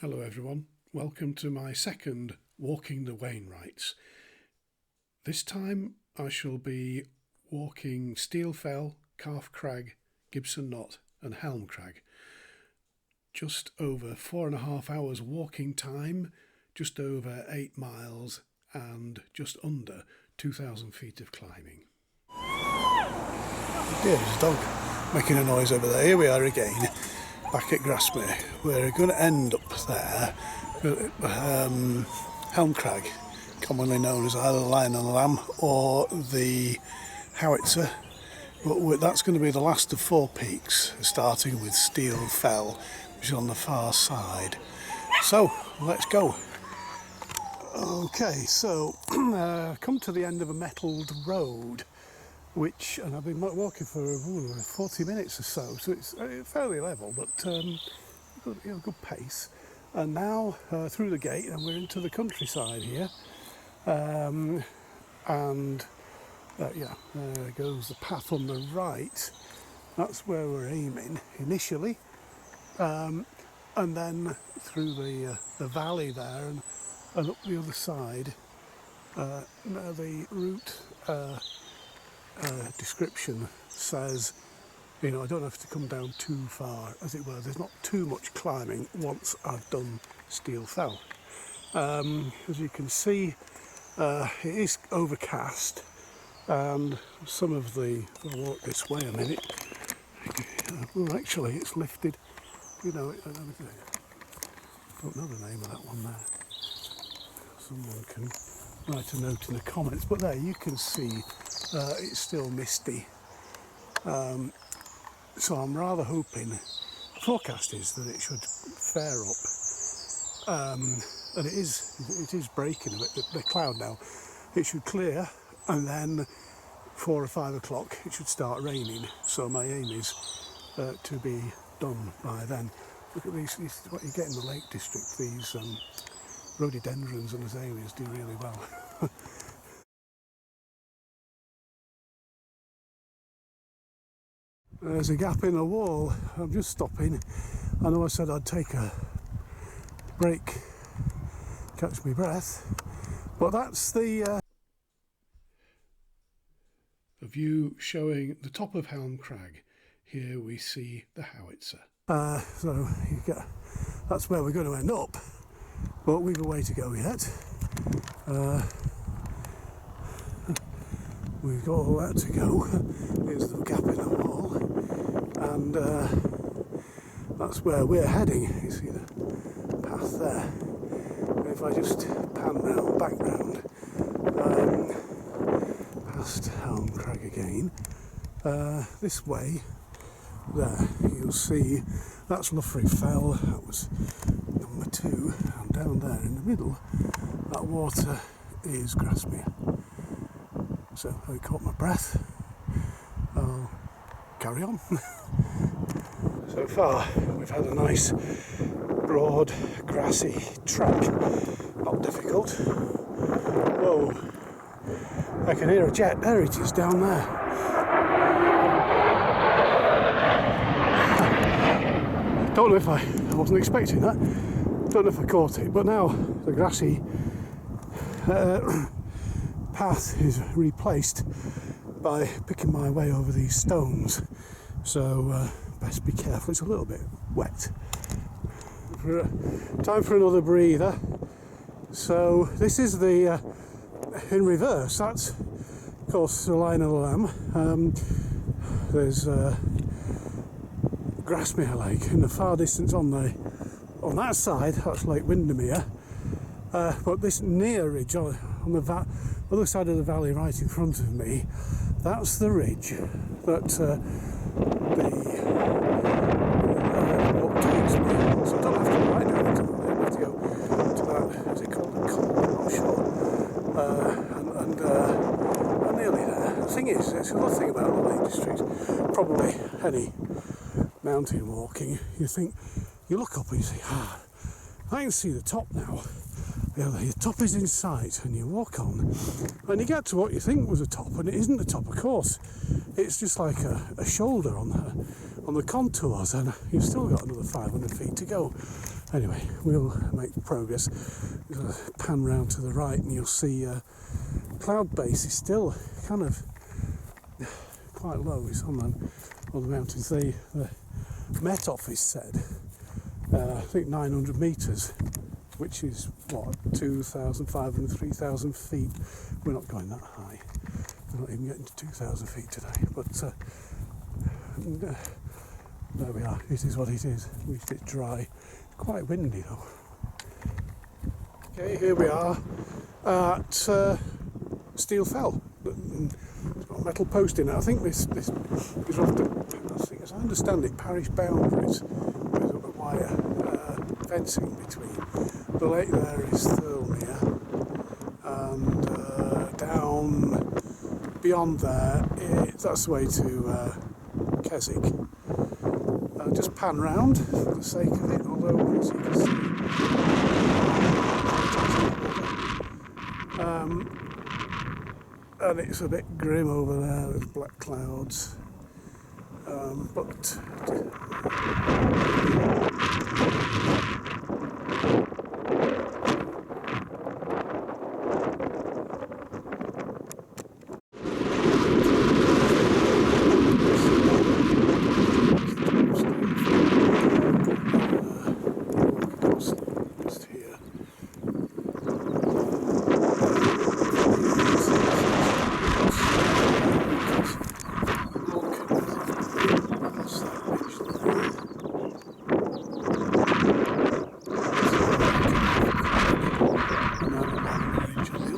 Hello everyone, welcome to my second Walking the Wainwrights. This time I shall be walking Steel Fell, Calf Crag, Gibson Knott and Helm Crag. Just over 4.5 hours walking time, just over 8 miles and just under 2,000 feet of climbing. Yeah, there's a dog making a noise over there. Here we are again, back at Grasmere. We're going to end up there, Helm Crag, commonly known as either the Lion and the Lamb or the Howitzer. But that's going to be the last of 4 peaks, starting with Steel Fell, which is on the far side. So, let's go. Okay, so come to the end of a metalled road, and I've been walking for 40 minutes or so it's fairly level, but good pace. And now through the gate, and we're into the countryside here. There goes the path on the right. That's where we're aiming initially, and then through the valley there and up the other side. The route description says, I don't have to come down too far, as it were. There's not too much climbing once I've done Steel Fell. As you can see, it is overcast, and some of I'll walk this way a minute. Well, actually, it's lifted. I don't know the name of that one there. Someone can write a note in the comments, but there you can see it's still misty. So I'm rather hoping, the forecast is that it should fare up, and it is breaking a bit, the cloud now. It should clear, and then 4 or 5 o'clock it should start raining, so my aim is to be done by then. Look at these, what you get in the Lake District, these rhododendrons and azaleas do really well. There's a gap in the wall. I'm just stopping. I know I said I'd take a break, catch my breath, but that's the view showing the top of Helm Crag. Here we see the Howitzer. So that's where we're going to end up, but we've a way to go yet. We've got all that to go. Here's the gap in the wall, and that's where we're heading. You see the path there. And if I just pan round, back round, past Helm Crag again, this way, there, you'll see that's Luffrey Fell. That was number 2, and down there in the middle, that water is Grasmere. So I caught my breath. I'll carry on. So far we've had a nice broad grassy track, not difficult. Whoa, I can hear a jet. There it is down there. Don't know if I wasn't expecting that. Don't know if I caught it, but now the grassy path is replaced by picking my way over these stones, so best be careful. It's a little bit wet. Time for another breather. So this is the in reverse. That's of course the Lion and the Lamb. There's Grasmere Lake in the far distance on that side. That's Lake Windermere. But this near ridge on the other side of the valley right in front of me, that's the ridge that what takes me. So I don't have to ride down to that. I have to go to that, is it called a col? I'm not sure. I'm nearly there. The thing is, there's another thing about the Lake District, probably any mountain walking, you look up and you say, I can see the top now. The top is in sight, and you walk on and you get to what you think was a top, and it isn't the top, of course. It's just like a shoulder on the contours, and you've still got another 500 feet to go. Anyway, we'll make progress. We're going to pan round to the right and you'll see cloud base is still kind of quite low. It's on the mountains. The Met Office said, I think 900 metres, which is what, 2,500, 3,000 feet. We're not going that high. We're not even getting to 2,000 feet today. But there we are. It is what it is. It's a bit dry. Quite windy though. Okay, here we are at Steel Fell. It's got a metal post in it. I think this is off the, I think, as I understand it, parish boundaries with a wire fencing between. The lake there is Thirlmere, and down beyond there, that's the way to Keswick. Just pan round for the sake of it, although as you can see, and it's a bit grim over there with black clouds, but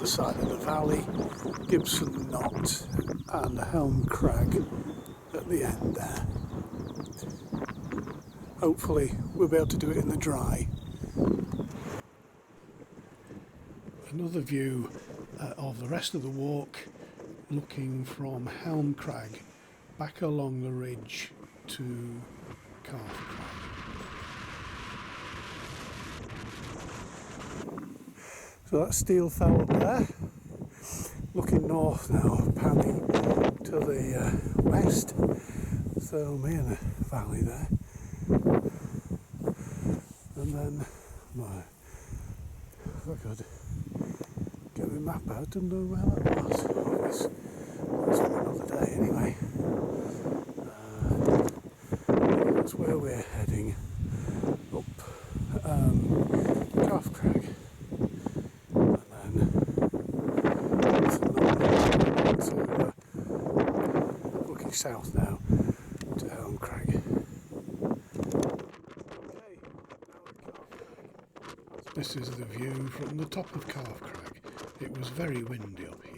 side of the valley, Gibson Knott and Helm Crag at the end there. Hopefully we'll be able to do it in the dry. Another view of the rest of the walk, looking from Helm Crag back along the ridge to Calf Crag. So that's Steel Fell up there. Looking north now, panning to the west. Thirlmere Valley there. And then, well, if I could get my map out and know where that was. That's for another day anyway. That's where we're heading, up Calf Crag. South now to Helm Crag. This is the view from the top of Calf Crag. It was very windy up here.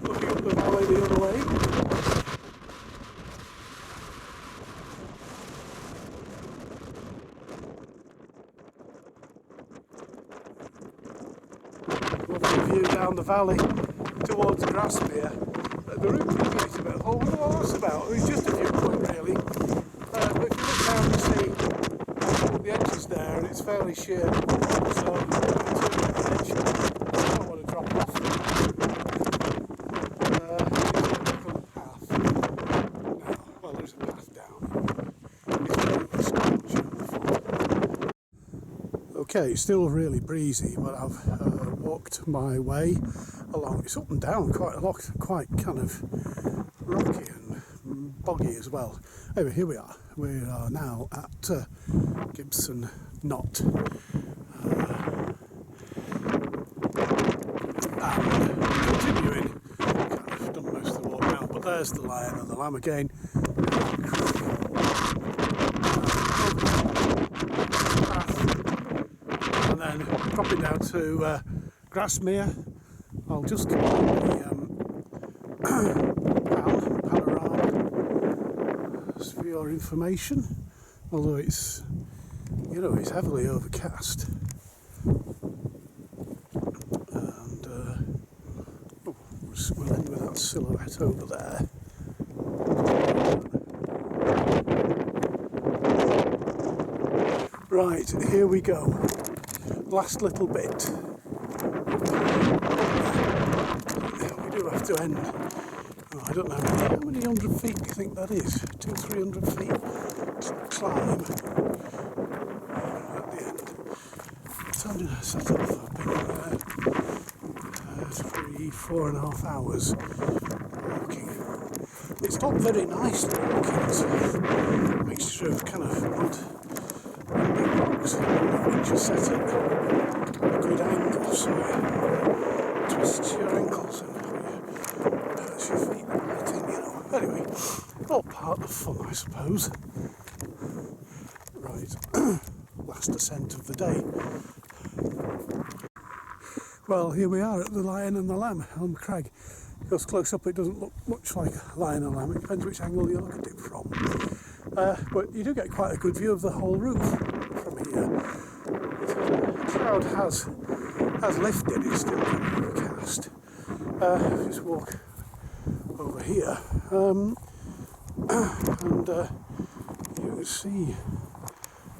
Looking up the valley the other way. Lovely view down the valley towards Grasmere. The route indicates a bit. Oh, what was that about? It was just a viewpoint really. But if you look down and see the edge is there and it's fairly sheer. So I don't want to drop off. Okay, it's still really breezy, but I've walked my way along. It's up and down quite a lot, quite kind of rocky and boggy as well. Anyway, here we are. We are now at Gibson Knott. And continuing, I've done most of the walk now, but there's the lion and the lamb again. And then dropping down to Grasmere. I'll just come on the panorama just for your information, although it's, you know, it's heavily overcast. And we'll end with that silhouette over there. Right, here we go. Last little bit. We do have to end. Oh, I don't know how many 100 feet do you think that is? 200-300 feet to climb at the end. So I'm going to set up for a big 4.5 hours walking. It's not very nicely walking, it's a mixture of kind of mud and big rocks, which are set at a good angle, so it twists your ankles and hurts your feet right in, you know. Anyway, all part of fun, I suppose. Right, last ascent of the day. Well, here we are at the Lion and the Lamb, Helm Crag. Goes close up, it doesn't look much like a lion or lamb. It depends which angle you look at it from. But you do get quite a good view of the whole roof from here. The cloud has lifted, it's still kind of overcast. Just walk over here, and you can see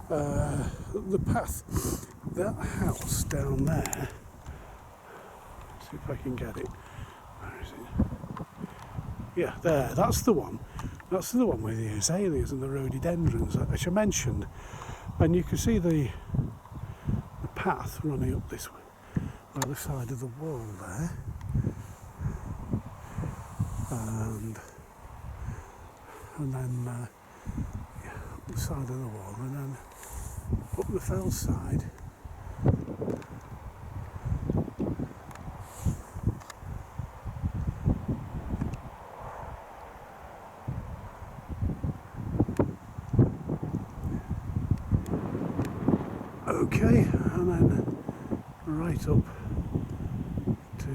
the path. That house down there. See if I can get it. Where is it? Yeah, there. That's the one. That's the one with the azaleas and the rhododendrons, which I mentioned. And you can see the path running up this way, other side of the wall there, and then up the side of the wall, and then up the fell side. Okay, and then right up to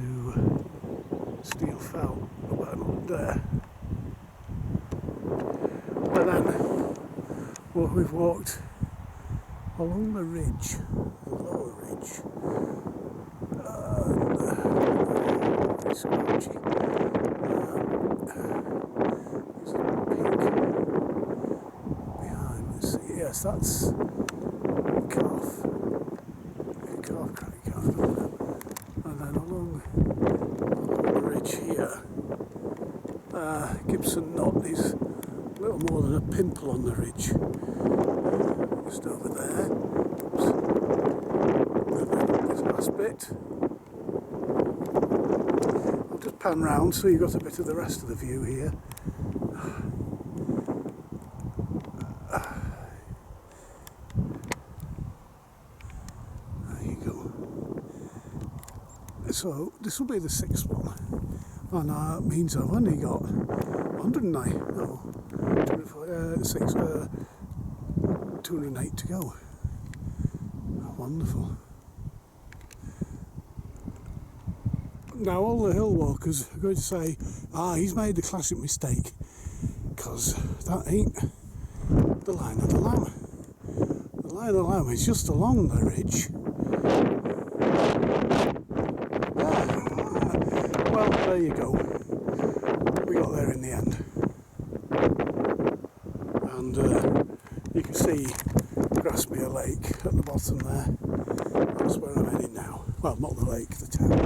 Steel Fell, about up there. And then we've walked along the ridge, the lower ridge, very scratchy. There's a pink behind. Let's see. Yes, that's calf crag, and then along the ridge here, Gibson Knott is a little more than a pimple on the ridge, just over there. Oops. And then this last bit. I'll just pan round so you've got a bit of the rest of the view here. So this will be the 6th one, and that means I've only got 109, no, 208 to go. Wonderful. Now all the hill walkers are going to say, he's made the classic mistake, because that ain't the Lion and the Lamb. The Lion and the Lamb is just along the ridge. Well, there you go. We got there in the end. And you can see Grasmere Lake at the bottom there. That's where I'm heading now. Well, not the lake, the town.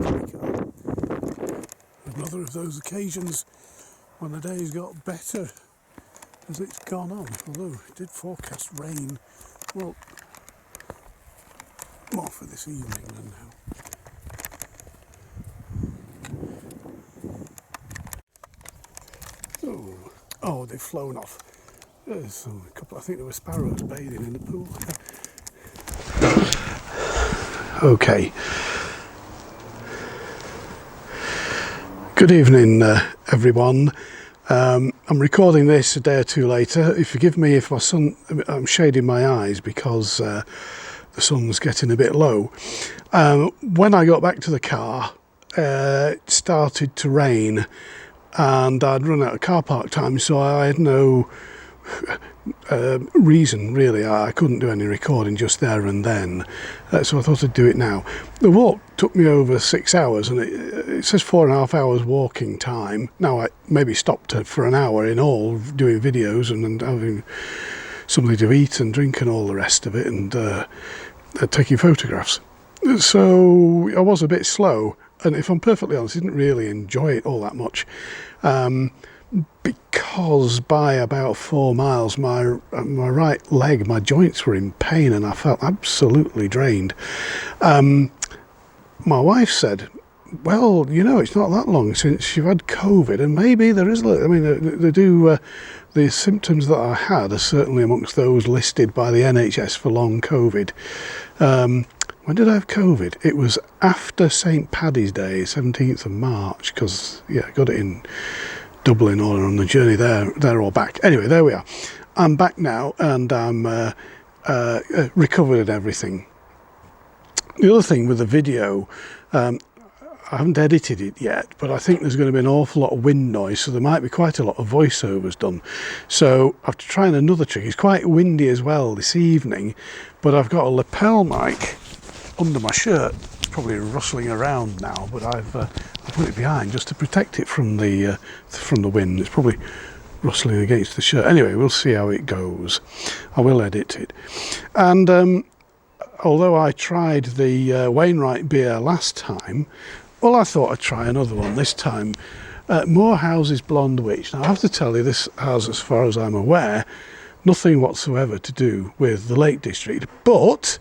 Another of those occasions when the day's got better as it's gone on. Although it did forecast rain. Well, more for this evening than now. Oh, they've flown off. There's a couple, I think there were sparrows bathing in the pool. Okay. Good evening, everyone. I'm recording this a day or two later. Forgive me if I'm shading my eyes because the sun's getting a bit low. When I got back to the car, it started to rain. And I'd run out of car park time, so I had no reason really. I couldn't do any recording just there and then, so I thought I'd do it now. The walk took me over 6 hours, and it says 4.5 hours walking time. Now I maybe stopped for an hour in all doing videos and having somebody to eat and drink and all the rest of it, and taking photographs. So I was a bit slow, and if I'm perfectly honest, I didn't really enjoy it all that much, because by about 4 miles my right leg, my joints were in pain and I felt absolutely drained. My wife said, well, you know, it's not that long since you've had COVID, and maybe there is, I mean, they do, the symptoms that I had are certainly amongst those listed by the NHS for long COVID. When did I have COVID? It was after St Paddy's Day, 17th of March, because, yeah, I got it in Dublin or on the journey there or back. Anyway, there we are. I'm back now, and I'm recovered and everything. The other thing with the video, I haven't edited it yet, but I think there's going to be an awful lot of wind noise, so there might be quite a lot of voiceovers done. So I've to try another trick. It's quite windy as well this evening, but I've got a lapel mic under my shirt. It's probably rustling around now, but I've put it behind just to protect it from the wind. It's probably rustling against the shirt. Anyway, we'll see how it goes. I will edit it. And although I tried the Wainwright beer last time, well, I thought I'd try another one this time. Morehouse's Blonde Witch. Now, I have to tell you, this has, as far as I'm aware, nothing whatsoever to do with the Lake District, but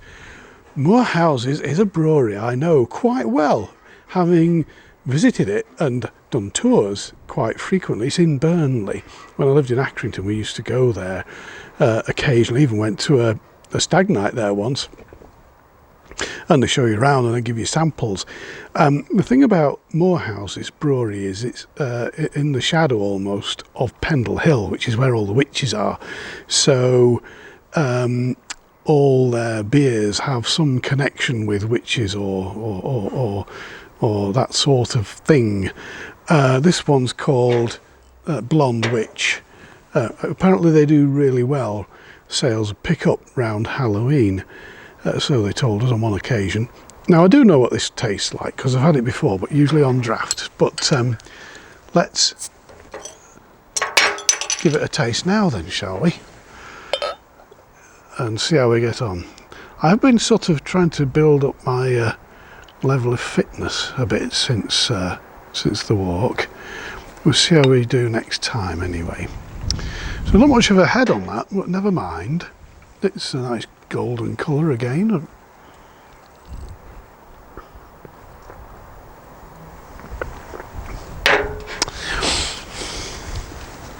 Morehouse's is a brewery I know quite well, having visited it and done tours quite frequently. It's in Burnley. When I lived in Accrington, we used to go there occasionally, even went to a stag night there once. And they show you around and they give you samples. The thing about Morehouse's brewery is it's in the shadow almost of Pendle Hill, which is where all the witches are. So all their beers have some connection with witches or that sort of thing. This one's called Blonde Witch. Apparently they do really well. Sales pick up round Halloween. So they told us on one occasion. Now I do know what this tastes like because I've had it before, but usually on draft. But let's give it a taste now then, shall we? And see how we get on. I've been sort of trying to build up my level of fitness a bit since the walk. We'll see how we do next time anyway. So not much of a head on that, but never mind. It's a nice golden colour again.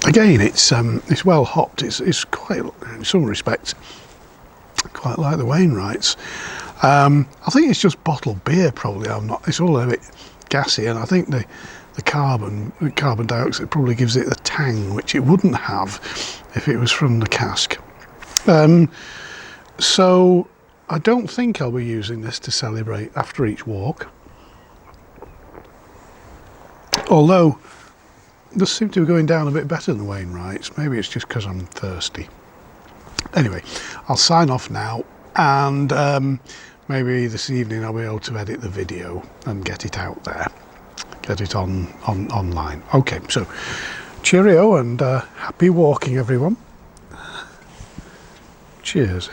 Again, it's well hopped. It's quite, in some respects, quite like the Wainwrights. I think it's just bottled beer. Probably it's all a bit gassy, and I think the carbon dioxide probably gives it the tang which it wouldn't have if it was from the cask. So I don't think I'll be using this to celebrate after each walk, although this seems to be going down a bit better than the Wainwrights. Maybe it's just because I'm thirsty. Anyway, I'll sign off now, and maybe this evening I'll be able to edit the video and get it out there, get it online. Okay, so cheerio and happy walking, everyone. Cheers.